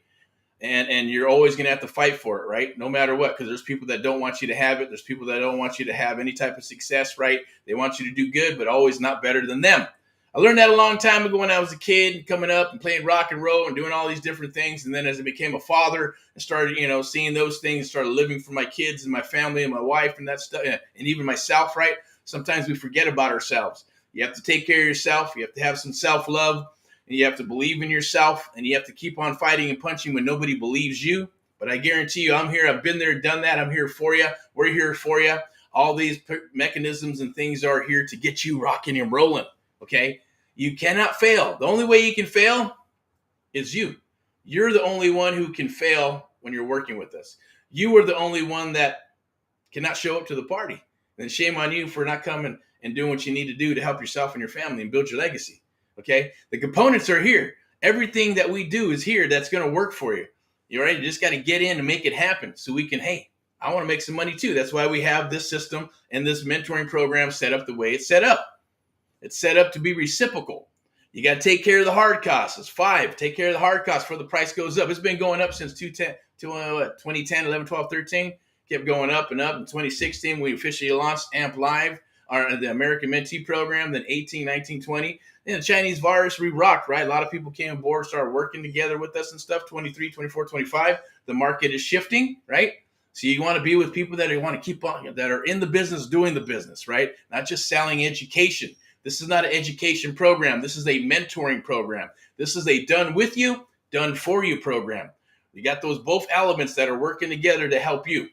Speaker 1: And you're always going to have to fight for it, right? No matter what, because there's people that don't want you to have it. There's people that don't want you to have any type of success, right? They want you to do good, but always not better than them. I learned that a long time ago when I was a kid, coming up and playing rock and roll and doing all these different things. And then as I became a father and started, seeing those things, started living for my kids and my family and my wife and that stuff, and even myself, right? Sometimes we forget about ourselves. You have to take care of yourself. You have to have some self-love, and you have to believe in yourself, and you have to keep on fighting and punching when nobody believes you. But I guarantee you, I'm here. I've been there, done that. I'm here for you. We're here for you. All these mechanisms and things are here to get you rocking and rolling, okay? You cannot fail. The only way you can fail is you. You're the only one who can fail when you're working with us. You are the only one that cannot show up to the party. And shame on you for not coming and doing what you need to do to help yourself and your family and build your legacy. Okay? The components are here. Everything that we do is here that's going to work for you. You're right. You just got to get in and make it happen so we can, hey, I want to make some money too. That's why we have this system and this mentoring program set up the way it's set up. It's set up to be reciprocal. You got to take care of the hard costs. It's 5. Take care of the hard costs before the price goes up. It's been going up since 2010, 11, 12, 13. Kept going up and up. In 2016, we officially launched AMP Live, the American Mentee Program. Then 18, 19, 20. Then the Chinese virus, we rocked, right? A lot of people came aboard, started working together with us and stuff. 23, 24, 25. The market is shifting, right? So you want to be with people that want to keep on, that are in the business, doing the business, right? Not just selling education. This is not an education program. This is a mentoring program. This is a done with you, done for you program. You got those both elements that are working together to help you.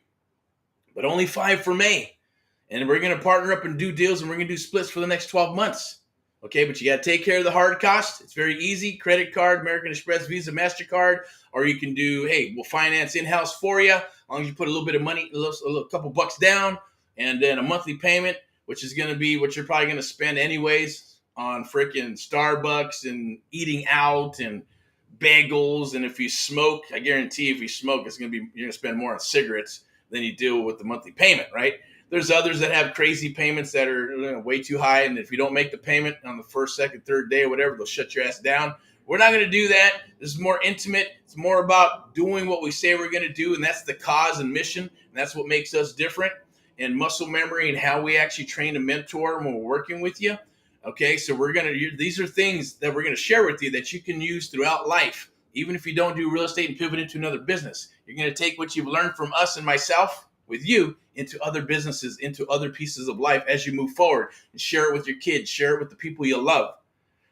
Speaker 1: But only 5 for May. And we're going to partner up and do deals, and we're going to do splits for the next 12 months. Okay, but you got to take care of the hard costs. It's very easy. Credit card, American Express, Visa, MasterCard. Or you can do, hey, we'll finance in-house for you. As long as you put a little bit of money, a couple bucks down, and then a monthly payment, which is going to be what you're probably going to spend anyways on freaking Starbucks and eating out and bagels. And if you smoke, I guarantee if you smoke, you're going to spend more on cigarettes than you do with the monthly payment, right? There's others that have crazy payments that are way too high. And if you don't make the payment on the first, second, third day or whatever, they'll shut your ass down. We're not going to do that. This is more intimate. It's more about doing what we say we're going to do. And that's the cause and mission. And that's what makes us different. And muscle memory and how we actually train a mentor when we're working with you. Okay, so these are things that we're going to share with you that you can use throughout life. Even if you don't do real estate and pivot into another business, you're going to take what you've learned from us and myself with you into other businesses, into other pieces of life as you move forward, and share it with your kids, share it with the people you love.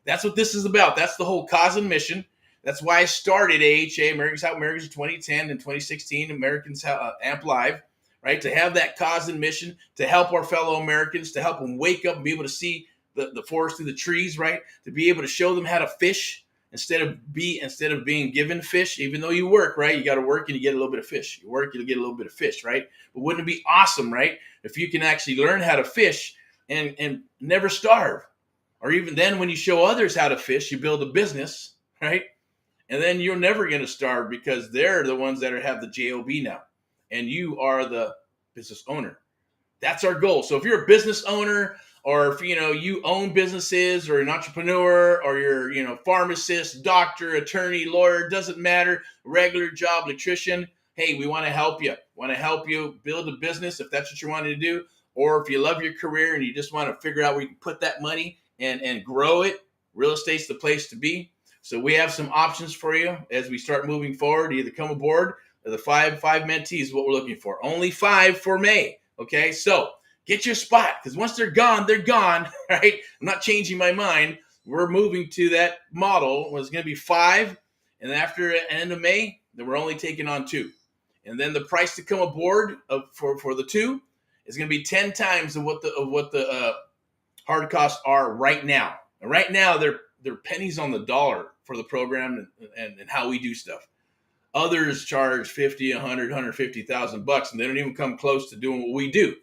Speaker 1: That's what this is about. That's the whole cause and mission. That's why I started AHA, Americans Help Americans, in 2010 and 2016, Americans Amp Live, right? To have that cause and mission, to help our fellow Americans, to help them wake up and be able to see the forest through the trees, right? To be able to show them how to fish instead of being given fish. Even though you work, right? You got to work and you get a little bit of fish. You work, you'll get a little bit of fish, right? But wouldn't it be awesome, right? If you can actually learn how to fish and never starve. Or even then when you show others how to fish, you build a business, right? And then you're never going to starve because they're the ones that have the JOB now. And you are the business owner. That's our goal. So if you're a business owner, or if you own businesses, or an entrepreneur, or you're pharmacist, doctor, attorney, lawyer, doesn't matter, regular job, electrician, hey, we want to help you. Build a business if that's what you want to do. Or if you love your career and you just want to figure out where you can put that money and grow it, real estate's the place to be. So we have some options for you as we start moving forward. Either come aboard, or the five mentees is what we're looking for. Only 5 for May. Okay, so get your spot, because once they're gone, right? I'm not changing my mind. We're moving to that model. It's going to be 5, and after the end of May, then we're only taking on 2. And then the price to come aboard for the 2 is going to be 10 times of what the hard costs are right now. And right now, they're pennies on the dollar for the program and how we do stuff. Others charge 50, 100, 150,000 bucks, and they don't even come close to doing what we do,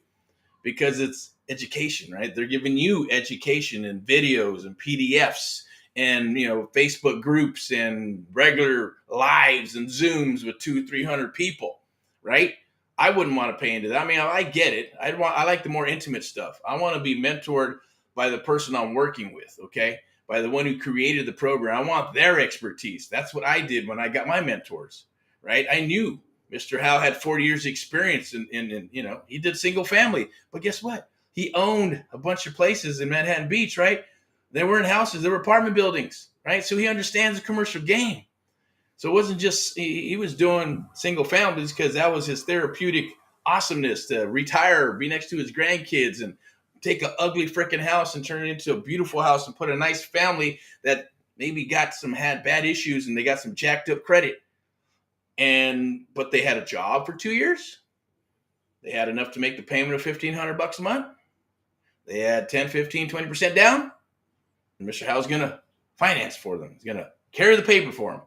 Speaker 1: because it's education, right? They're giving you education and videos and PDFs and Facebook groups and regular lives and Zooms with 200-300 people, right? I wouldn't want to pay into that. I mean, I get it. I like the more intimate stuff. I want to be mentored by the person I'm working with, okay? By the one who created the program. I want their expertise. That's what I did when I got my mentors, right? I knew Mr. Howe had 40 years experience in he did single family, but guess what? He owned a bunch of places in Manhattan Beach, right? They weren't houses, they were apartment buildings, right? So he understands the commercial game. So it wasn't just, he was doing single families because that was his therapeutic awesomeness, to retire, be next to his grandkids, and take an ugly freaking house and turn it into a beautiful house and put a nice family that maybe had bad issues and they got some jacked up credit. But they had a job for 2 years. They had enough to make the payment of $1,500 a month. They had 10, 15, 20% down. And Mr. Howe's going to finance for them. He's going to carry the paper for them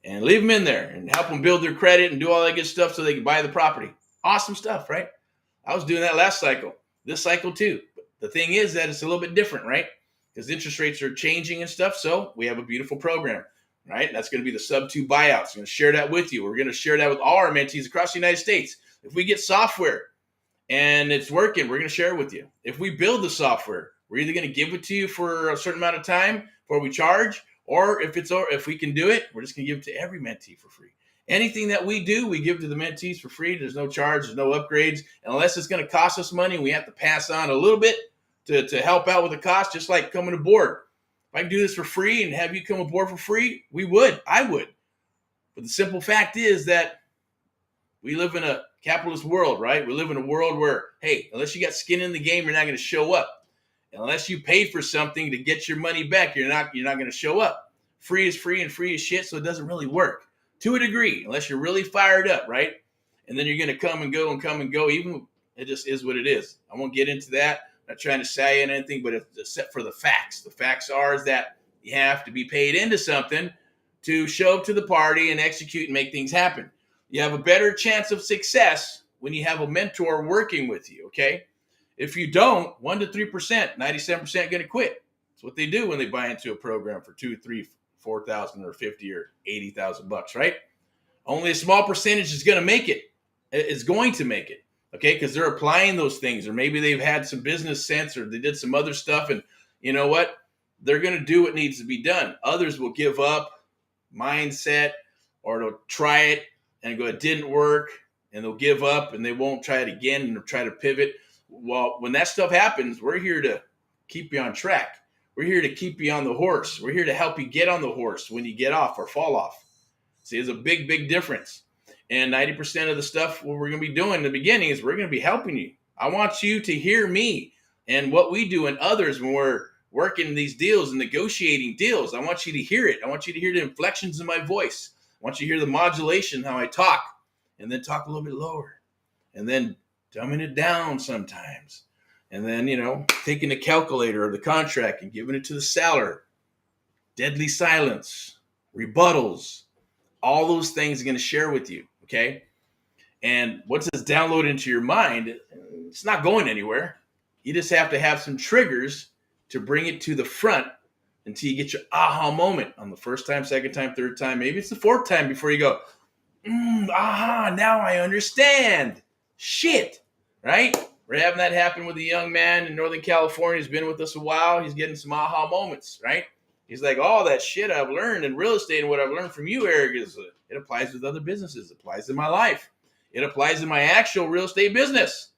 Speaker 1: and leave them in there and help them build their credit and do all that good stuff so they can buy the property. Awesome stuff, right? I was doing that last cycle. This cycle too. But the thing is that it's a little bit different, right? Because interest rates are changing and stuff. So we have a beautiful program, right? That's going to be the sub-2 buyouts. I'm going to share that with you. We're going to share that with all our mentees across the United States. If we get software and it's working, we're going to share it with you. If we build the software, we're either going to give it to you for a certain amount of time before we charge, or if we can do it, we're just going to give it to every mentee for free. Anything that we do, we give to the mentees for free. There's no charge. There's no upgrades. And unless it's going to cost us money, we have to pass on a little bit to help out with the cost, just like coming aboard. If I can do this for free and have you come aboard for free, I would. But the simple fact is that we live in a capitalist world, right? We live in a world where, hey, unless you got skin in the game, you're not going to show up. And unless you paid for something to get your money back, you're not going to show up. Free is free and free is shit, so it doesn't really work. To a degree, unless you're really fired up, right? And then you're going to come and go. Even it just is what it is. I won't get into that. I'm not trying to say anything, but except for the facts. The facts are that you have to be paid into something to show up to the party and execute and make things happen. You have a better chance of success when you have a mentor working with you, okay? If you don't, 1% to 3%, 97% going to quit. That's what they do when they buy into a program for 2, 3, 4,000 or 50 or 80,000 bucks, right? Only a small percentage is going to make it. Is going to make it, okay? Because they're applying those things, or maybe they've had some business sense, or they did some other stuff, and you know what? They're going to do what needs to be done. Others will give up mindset, or they'll try it and go, it didn't work, and they'll give up and they won't try it again, and they'll try to pivot. Well, when that stuff happens, we're here to keep you on track. We're here to keep you on the horse. We're here to help you get on the horse when you get off or fall off. See, there's a big, big difference. And 90% of the stuff what we're going to be doing in the beginning is we're going to be helping you. I want you to hear me and what we do and others when we're working these deals and negotiating deals. I want you to hear it. I want you to hear the inflections in my voice. I want you to hear the modulation, how I talk, and then talk a little bit lower, and then dumbing it down sometimes. And then, taking the calculator or the contract and giving it to the seller. Deadly silence, rebuttals, all those things are going to share with you, okay? And once it's downloaded into your mind, it's not going anywhere. You just have to have some triggers to bring it to the front until you get your aha moment on the first time, second time, third time. Maybe it's the fourth time before you go, aha, now I understand. Shit, right? We're having that happen with a young man in Northern California. He's been with us a while. He's getting some aha moments, right? He's like, all that shit I've learned in real estate and what I've learned from you, Eric, it applies with other businesses. It applies in my life. It applies in my actual real estate business.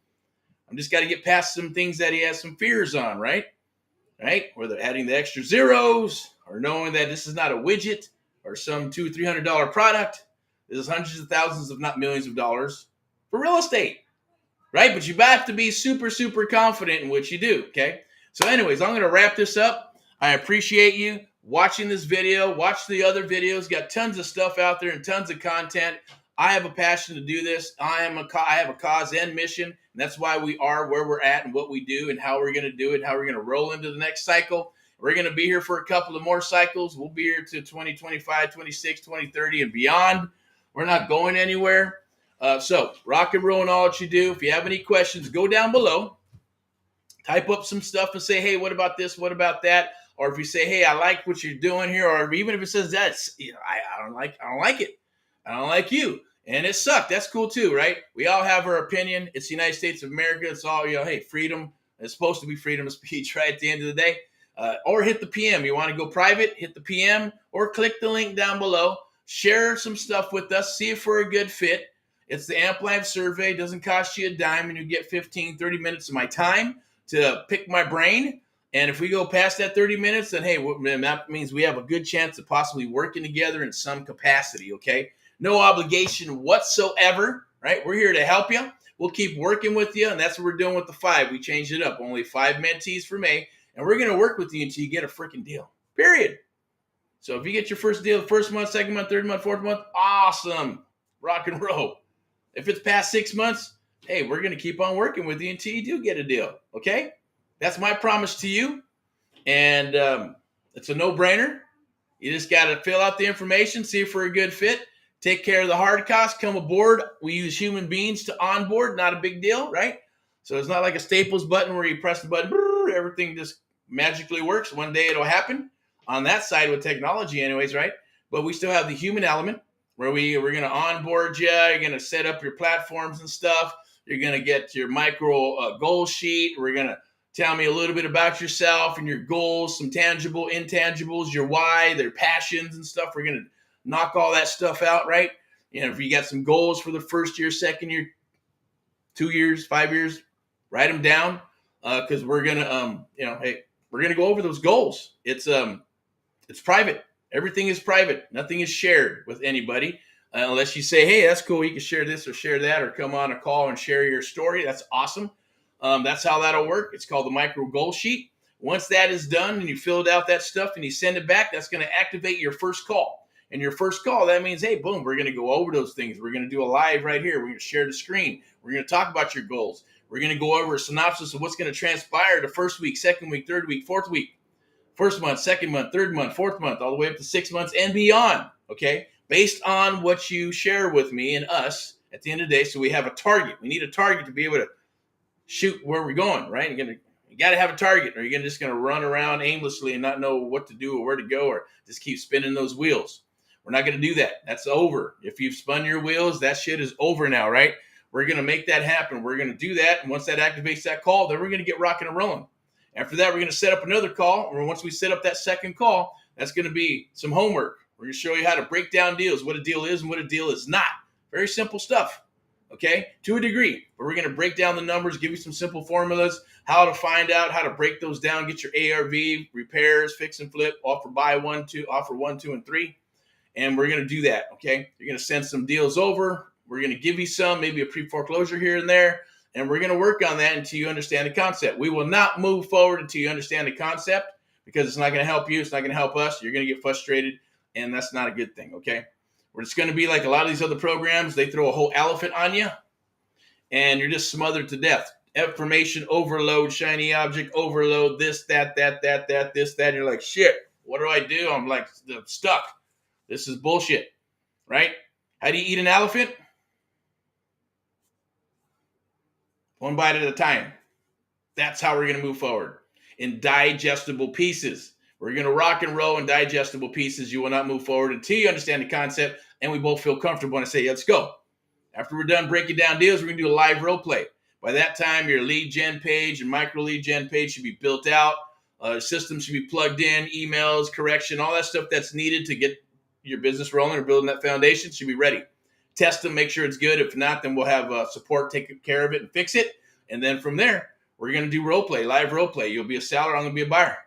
Speaker 1: I'm just got to get past some things that he has some fears on, right? Right? Whether adding the extra zeros or knowing that this is not a widget or some $200 or $300 product. This is hundreds of thousands, if not millions of dollars for real estate, right? But you have to be super, super confident in what you do, okay? So anyways, I'm going to wrap this up. I appreciate you watching this video. Watch the other videos. Got tons of stuff out there and tons of content. I have a passion to do this. I have a cause and mission, and that's why we are where we're at and what we do and how we're going to do it, and how we're going to roll into the next cycle. We're going to be here for a couple of more cycles. We'll be here to 2025, 26, 2030, and beyond. We're not going anywhere. So rock and roll in all that you do. If you have any questions, go down below. Type up some stuff and say, hey, what about this? What about that? Or if you say, hey, I like what you're doing here, or even if it says that, I don't like it. I don't like you. And it sucked. That's cool too, right? We all have our opinion. It's the United States of America. It's all, hey, freedom. It's supposed to be freedom of speech, right? At the end of the day. Or hit the PM. You want to go private, hit the PM, or click the link down below. Share some stuff with us. See if we're a good fit. It's the Amp Live survey. It doesn't cost you a dime, and you get 15, 30 minutes of my time to pick my brain. And if we go past that 30 minutes, then, hey, that means we have a good chance of possibly working together in some capacity, okay? No obligation whatsoever, right? We're here to help you. We'll keep working with you, and that's what we're doing with the 5. We changed it up. Only 5 mentees for May, and we're going to work with you until you get a freaking deal, period. So if you get your first deal, first month, second month, third month, fourth month, awesome. Rock and roll. If it's past 6 months, hey, we're going to keep on working with you until you do get a deal, okay? That's my promise to you, and it's a no-brainer. You just got to fill out the information, see if we're a good fit, take care of the hard costs, come aboard. We use human beings to onboard, not a big deal, right? So it's not like a Staples button where you press the button, everything just magically works. One day it'll happen on that side with technology anyways, right? But we still have the human element where we're going to onboard you. You're going to set up your platforms and stuff. You're going to get your micro goal sheet. We're going to tell me a little bit about yourself and your goals, some tangible, intangibles, your why, their passions and stuff. We're going to knock all that stuff out, right? If you got some goals for the first year, second year, 2 years, 5 years, write them down because we're going to, hey, we're going to go over those goals. It's private. Everything is private. Nothing is shared with anybody unless you say, hey, that's cool. You can share this or share that or come on a call and share your story. That's awesome. That's how that'll work. It's called the micro goal sheet. Once that is done and you filled out that stuff and you send it back, that's going to activate your first call. And your first call, that means, hey, boom, we're going to go over those things. We're going to do a live right here. We're going to share the screen. We're going to talk about your goals. We're going to go over a synopsis of what's going to transpire the first week, second week, third week, fourth week, first month, second month, third month, fourth month, all the way up to 6 months and beyond, okay? Based on what you share with me and us at the end of the day. So we have a target. We need a target to be able to shoot where we're going, right? You're got to have a target, or you're just going to run around aimlessly and not know what to do or where to go, or just keep spinning those wheels. We're not going to do that. That's over. If you've spun your wheels, that shit is over now, right? We're going to make that happen. We're going to do that. And once that activates that call, then we're going to get rocking and rolling. After that, we're going to set up another call. Or once we set up that second call, that's going to be some homework. We're going to show you how to break down deals, what a deal is and what a deal is not. Very simple stuff, okay, to a degree. But we're going to break down the numbers, give you some simple formulas, how to find out, how to break those down, get your ARV, repairs, fix and flip, offer 1, 2, and 3. And we're going to do that, okay? You're going to send some deals over. We're going to give you some, maybe a pre-foreclosure here and there. And we're going to work on that until you understand the concept. We will not move forward until you understand the concept, because it's not going to help you. It's not going to help us. You're going to get frustrated, and that's not a good thing, okay? We're just going to be like a lot of these other programs. They throw a whole elephant on you, and you're just smothered to death. Information overload, shiny object overload, this, that, this, that. You're like, shit, what do I do? I'm like stuck. This is bullshit, right? How do you eat an elephant? One bite at a time. That's how we're going to move forward. In digestible pieces. We're going to rock and roll in digestible pieces. You will not move forward until you understand the concept and we both feel comfortable and say, let's go. After we're done breaking down deals, we're going to do a live role play. By that time, your lead gen page and micro lead gen page should be built out. System should be plugged in, emails, correction, all that stuff that's needed to get your business rolling or building that foundation should be ready. Test them, make sure it's good. If not, then we'll have support take care of it and fix it. And then from there, we're going to do role play, live role play. You'll be a seller. I'm going to be a buyer.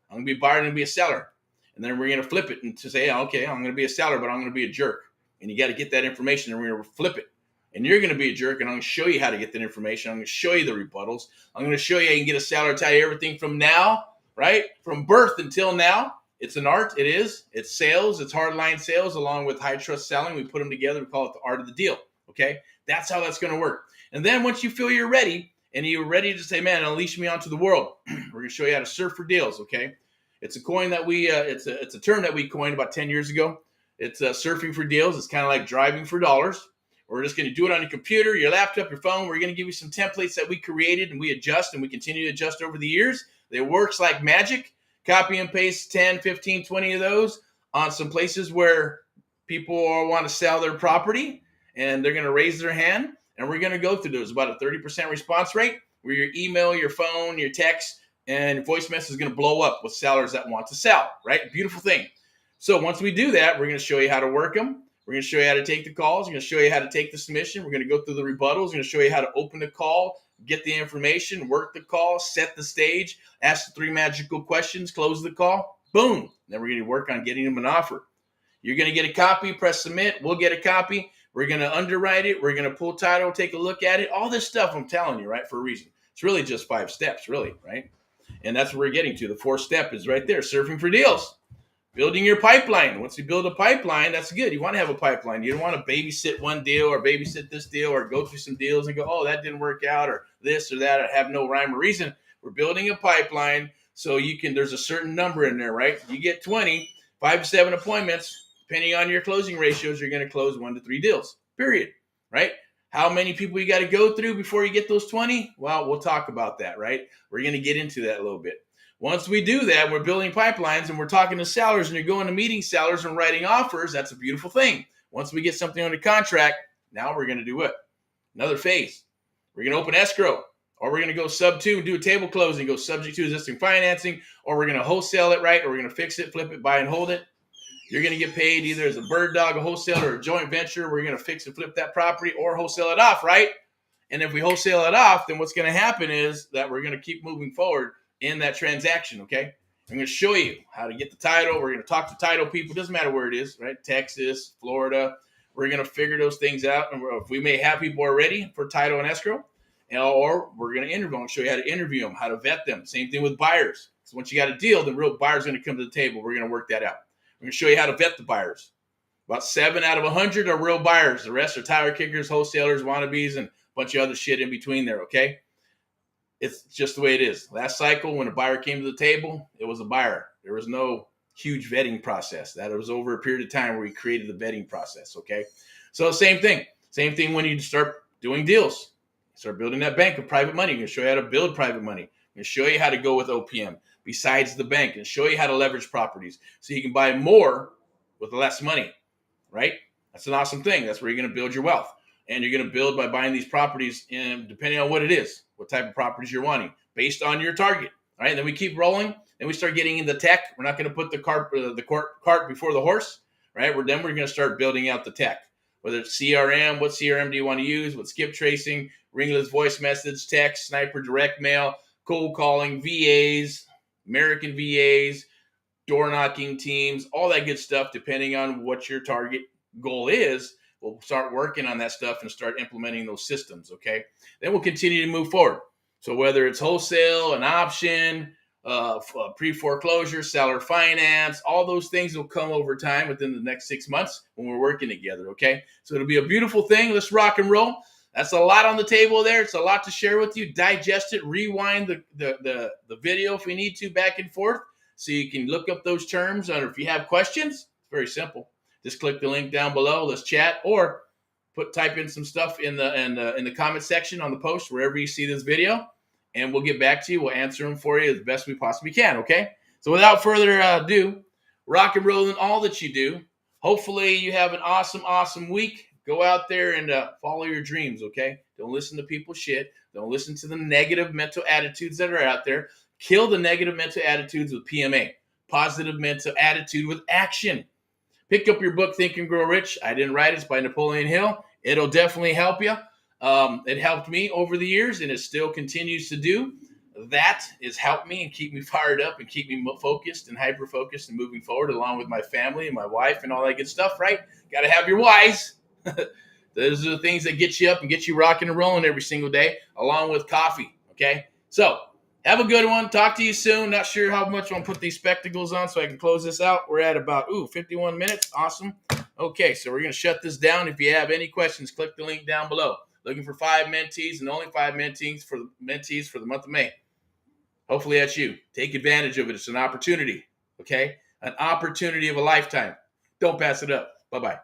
Speaker 1: I'm going to be a buyer and I'm going to be a seller. And then we're going to flip it and to say, okay, I'm going to be a seller, but I'm going to be a jerk. And you got to get that information and we're going to flip it. And you're going to be a jerk, and I'm going to show you how to get that information. I'm going to show you the rebuttals. I'm going to show you how you can get a seller, tell you everything from now, right? From birth until now. It's an art. It is. It's sales. It's hardline sales along with high trust selling. We put them together. We call it the art of the deal. Okay? That's how that's going to work. And then once you feel you're ready, and you're ready to say, man, unleash me onto the world, we're going to show you how to surf for deals. Okay? It's a coin that it's a term that we coined about 10 years ago. It's surfing for deals. It's kind of like driving for dollars. We're just going to do it on your computer, your laptop, your phone. We're going to give you some templates that we created and we adjust and we continue to adjust over the years. It works like magic. Copy and paste 10, 15, 20 of those on some places where people want to sell their property and they're going to raise their hand. And we're going to go through those. About a 30% response rate where your email, your phone, your text, and voice message is going to blow up with sellers that want to sell, right? Beautiful thing. So once we do that, we're going to show you how to work them. We're going to show you how to take the calls. We're going to show you how to take the submission. We're going to go through the rebuttals. We're going to show you how to open the call, get the information, work the call, set the stage, ask the 3 magical questions, close the call. Boom. Then we're going to work on getting them an offer. You're going to get a copy, press submit. We'll get a copy. We're going to underwrite it. We're going to pull title, take a look at it. All this stuff I'm telling you, right, for a reason. It's really just 5 steps, really, right? And that's what we're getting to. The 4th step is right there, surfing for deals. Building your pipeline. Once you build a pipeline, that's good. You want to have a pipeline. You don't want to babysit one deal or babysit this deal or go through some deals and go, oh, that didn't work out or this or that or have no rhyme or reason. We're building a pipeline so you can, there's a certain number in there, right? You get 20, 5 to 7 appointments. Depending on your closing ratios, you're going to close 1 to 3 deals, period, right? How many people you got to go through before you get those 20? Well, we'll talk about that, right? We're going to get into that a little bit. Once we do that, we're building pipelines and we're talking to sellers and you're going to meeting sellers and writing offers. That's a beautiful thing. Once we get something under contract, now we're going to do what? Another phase. We're going to open escrow, or we're going to go sub 2 and do a table closing, go subject to existing financing, or we're going to wholesale it, right? Or we're going to fix it, flip it, buy and hold it. You're going to get paid either as a bird dog, a wholesaler, or a joint venture. We're going to fix and flip that property or wholesale it off, right? And if we wholesale it off, then what's going to happen is that we're going to keep moving forward in that transaction, okay? I'm going to show you how to get the title. We're going to talk to title people. Doesn't matter where it is, right? Texas, Florida. We're going to figure those things out. And if we may have people already for title and escrow, or we're going to interview them. I'll show you how to interview them, how to vet them. Same thing with buyers. So once you got a deal, the real buyer's going to come to the table. We're going to work that out. We're going to show you how to vet the buyers. About 7 out of 100 are real buyers. The rest are tire kickers, wholesalers, wannabes, and a bunch of other shit in between there, okay? It's just the way it is. Last cycle, when a buyer came to the table, it was a buyer. There was no huge vetting process. That was over a period of time where we created the vetting process, okay? So same thing. Same thing when you start doing deals. Start building that bank of private money. I'm going to show you how to build private money. I'm and show you how to go with OPM besides the bank, and show you how to leverage properties so you can buy more with less money, right? That's an awesome thing. That's where you're going to build your wealth. And you're going to build by buying these properties, and depending on what it is, what type of properties you're wanting, based on your target. All right. Then we keep rolling. Then we start getting into tech. We're not going to put the cart before the horse, right? We're going to start building out the tech. Whether it's CRM, what CRM do you want to use? What skip tracing, ringless voice message, text, sniper direct mail, cold calling, VAs, American VAs, door knocking teams, all that good stuff, depending on what your target goal is. We'll start working on that stuff and start implementing those systems, okay? Then we'll continue to move forward. So whether it's wholesale, an option, pre-foreclosure, seller finance, all those things will come over time within the next 6 months when we're working together, okay? So it'll be a beautiful thing. Let's rock and roll. That's a lot on the table there. It's a lot to share with you. Digest it, rewind the video if we need to, back and forth, so you can look up those terms. And if you have questions, it's very simple. Just click the link down below. Let's chat, or type in some stuff in the comment section on the post wherever you see this video, and we'll get back to you. We'll answer them for you as best we possibly can. Okay. So without further ado, rock and roll in all that you do. Hopefully you have an awesome week. Go out there and follow your dreams. Okay. Don't listen to people's shit. Don't listen to the negative mental attitudes that are out there. Kill the negative mental attitudes with PMA. Positive mental attitude with action. Pick up your book, Think and Grow Rich. I didn't write it. It's by Napoleon Hill. It'll definitely help you. It helped me over the years, and it still continues to do. That has helped me and keep me fired up and keep me focused and hyper-focused and moving forward, along with my family and my wife and all that good stuff, right? Got to have your whys. Those are the things that get you up and get you rocking and rolling every single day, along with coffee, okay? So have a good one. Talk to you soon. Not sure how much I'll put these spectacles on so I can close this out. We're at about 51 minutes. Awesome. Okay, so we're going to shut this down. If you have any questions, click the link down below. Looking for 5 mentees and only 5 mentees for the month of May. Hopefully that's you. Take advantage of it. It's an opportunity, okay? An opportunity of a lifetime. Don't pass it up. Bye-bye.